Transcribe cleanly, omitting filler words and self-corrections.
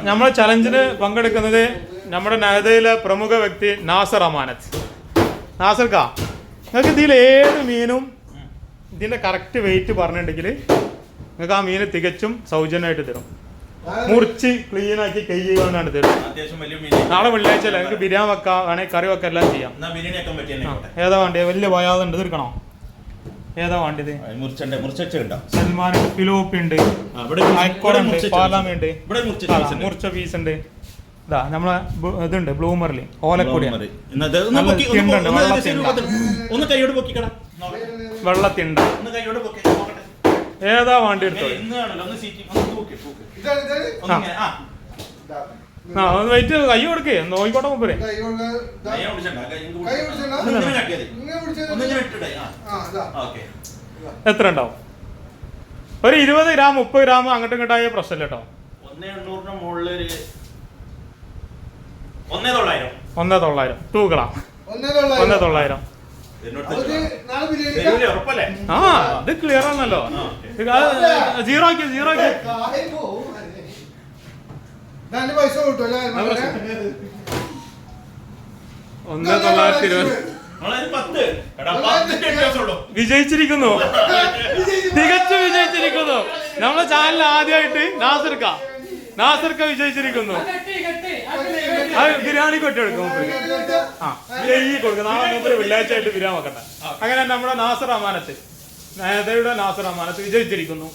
നമ്മളെ ചലഞ്ചിന് പങ്കെടുക്കുന്നത് നമ്മുടെ നഹദയിലെ പ്രമുഖ വ്യക്തി നാസർ അമാനത്ത്. നാസർക്ക, നിങ്ങൾക്ക് ഇതിൽ ഏത് മീനും ഇതിന്റെ കറക്റ്റ് വെയിറ്റ് പറഞ്ഞിട്ടുണ്ടെങ്കിൽ നിങ്ങൾക്ക് ആ മീന് തികച്ചും സൗജന്യമായിട്ട് തരും. മുറിച്ച് ക്ലീൻ ആക്കി കൈകൊണ്ടാണ് തരും. നാളെ വെള്ളിയാഴ്ച അല്ല, നിങ്ങൾക്ക് ബിരിയാണി വെക്കാം, വേണമെങ്കിൽ കറി വെക്കാം, എല്ലാം ചെയ്യാം. ഏതാ വേണ്ടിയത്? വലിയ വയാതുണ്ട്, തീർക്കണോ? ഏതാ വേണ്ടിയത്? സൽമാൻ ഫിലോപ്പി ഉണ്ട്, പാലാമയുണ്ട്, മുറിച്ച പീസ് ഉണ്ട്. ഇതാ നമ്മളെ ഇതുണ്ട് ബ്ലൂമറിൽ ഓലക്കൊടിയാണ്, വെള്ളത്തിണ്ട്. ഏതാ വേണ്ടി എടുത്തോ? വെയിറ്റ് കൈ കൊടുക്കേ, നോയിക്കോട്ടെ മുപ്പരെ. എത്ര ഉണ്ടാവും? ഒരു 20 ഗ്രാം 30 ഗ്രാം അങ്ങോട്ടും ഇങ്ങോട്ടായ പ്രശ്നമില്ല കേട്ടോ. 1,900 തൂക്കളാ. 1,900. ആ ഇത് ക്ലിയർ ആണല്ലോ. 0 ആക്കി 1,920. വിജയിച്ചിരിക്കുന്നു, തികച്ചു വിജയിച്ചിരിക്കുന്നു. നമ്മളെ ചാനൽ ആദ്യമായിട്ട് നാസർക്ക വിജയിച്ചിരിക്കുന്നു. ബിരിയാണി കൊട്ടെടുക്കും കൊടുക്കും. നാളെ മൂപ്പര് വെള്ളിയാഴ്ച ആയിട്ട് ബിരിയാണി വെക്കട്ടെ. അങ്ങനെ നമ്മുടെ നാസർ അമാനത്ത്, നാസർ അമാനത്ത് വിജയിച്ചിരിക്കുന്നു.